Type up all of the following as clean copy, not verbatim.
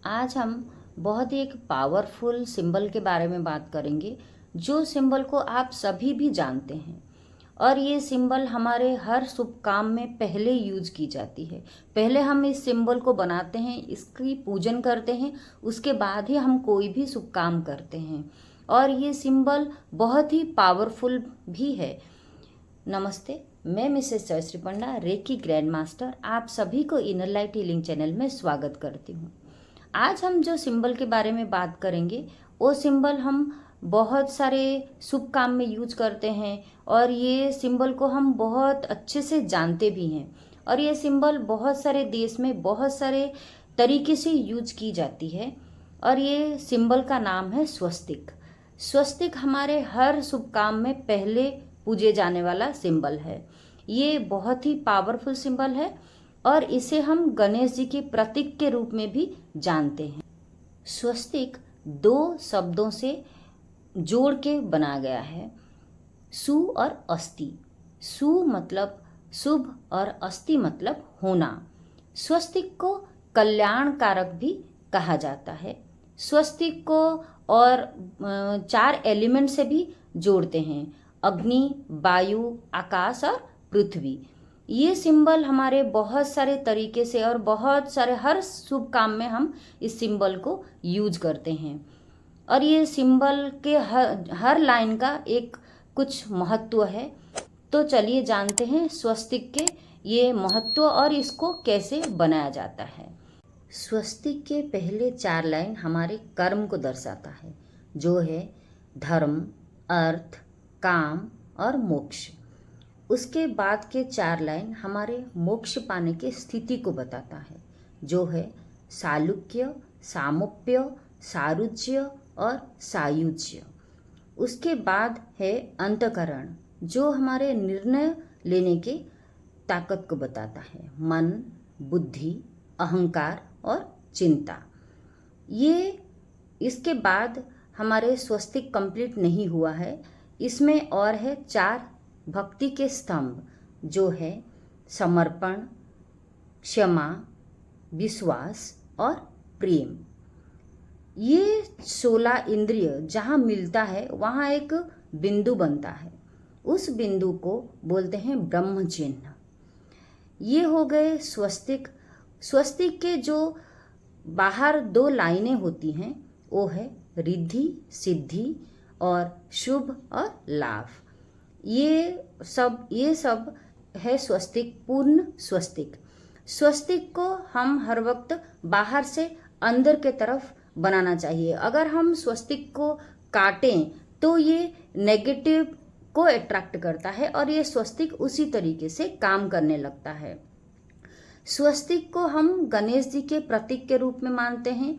आज हम बहुत ही एक पावरफुल सिंबल के बारे में बात करेंगे, जो सिंबल को आप सभी भी जानते हैं। और ये सिंबल हमारे हर शुभ काम में पहले यूज की जाती है। पहले हम इस सिंबल को बनाते हैं, इसकी पूजन करते हैं, उसके बाद ही हम कोई भी शुभ काम करते हैं। और ये सिंबल बहुत ही पावरफुल भी है। नमस्ते, मैं मिसेस जयश्री पंडा, रेकी ग्रैंड मास्टर, आप सभी को इनर लाइट हीलिंग चैनल में स्वागत करती हूँ। आज हम जो सिंबल के बारे में बात करेंगे, वो सिंबल हम बहुत सारे शुभ काम में यूज करते हैं और ये सिंबल को हम बहुत अच्छे से जानते भी हैं। और ये सिंबल बहुत सारे देश में बहुत सारे तरीके से यूज की जाती है। और ये सिंबल का नाम है स्वस्तिक। स्वस्तिक हमारे हर शुभ काम में पहले पूजे जाने वाला सिंबल है। ये बहुत ही पावरफुल सिंबल है और इसे हम गणेश जी के प्रतीक के रूप में भी जानते हैं। स्वस्तिक दो शब्दों से जोड़ के बना गया है, सु और अस्ति। सु मतलब शुभ और अस्ति मतलब होना। स्वस्तिक को कल्याणकारक भी कहा जाता है। स्वस्तिक को और 4 एलिमेंट से भी जोड़ते हैं, अग्नि, वायु, आकाश और पृथ्वी। ये सिंबल हमारे बहुत सारे तरीके से और बहुत सारे हर शुभ काम में हम इस सिंबल को यूज करते हैं। और ये सिंबल के हर लाइन का एक कुछ महत्व है। तो चलिए जानते हैं स्वस्तिक के ये महत्व और इसको कैसे बनाया जाता है। स्वस्तिक के पहले 4 लाइन हमारे कर्म को दर्शाता है, जो है धर्म, अर्थ, काम और मोक्ष। उसके बाद के 4 लाइन हमारे मोक्ष पाने की स्थिति को बताता है, जो है सालुक्य, सामुप्य, सारुज्य और सायुज्य। उसके बाद है अंतःकरण, जो हमारे निर्णय लेने की ताकत को बताता है, मन, बुद्धि, अहंकार और चिंता। ये इसके बाद हमारे स्वस्तिक कंप्लीट नहीं हुआ है। इसमें और है 4 भक्ति के स्तंभ, जो है समर्पण, क्षमा, विश्वास और प्रेम। ये 16 इंद्रिय जहाँ मिलता है वहाँ एक बिंदु बनता है। उस बिंदु को बोलते हैं ब्रह्म चिन्ह। ये हो गए स्वस्तिक। स्वस्तिक के जो बाहर 2 लाइनें होती हैं, वो है रिद्धि, सिद्धि और शुभ और लाभ। ये सब है स्वस्तिक, पूर्ण स्वस्तिक। स्वस्तिक को हम हर वक्त बाहर से अंदर के तरफ बनाना चाहिए। अगर हम स्वस्तिक को काटें तो ये नेगेटिव को अट्रैक्ट करता है और ये स्वस्तिक उसी तरीके से काम करने लगता है। स्वस्तिक को हम गणेश जी के प्रतीक के रूप में मानते हैं,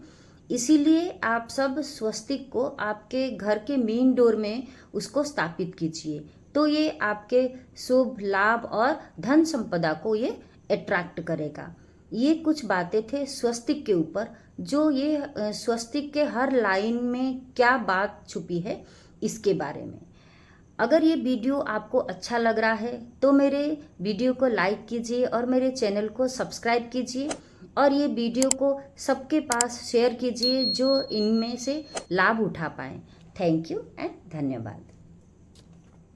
इसीलिए आप सब स्वस्तिक को आपके घर के मेन डोर में उसको स्थापित कीजिए। तो ये आपके शुभ लाभ और धन संपदा को ये अट्रैक्ट करेगा। ये कुछ बातें थे स्वस्तिक के ऊपर, जो ये स्वस्तिक के हर लाइन में क्या बात छुपी है इसके बारे में। अगर ये वीडियो आपको अच्छा लग रहा है तो मेरे वीडियो को लाइक कीजिए और मेरे चैनल को सब्सक्राइब कीजिए और ये वीडियो को सबके पास शेयर कीजिए जो इनमें से लाभ उठा पाएँ। थैंक यू एंड धन्यवाद।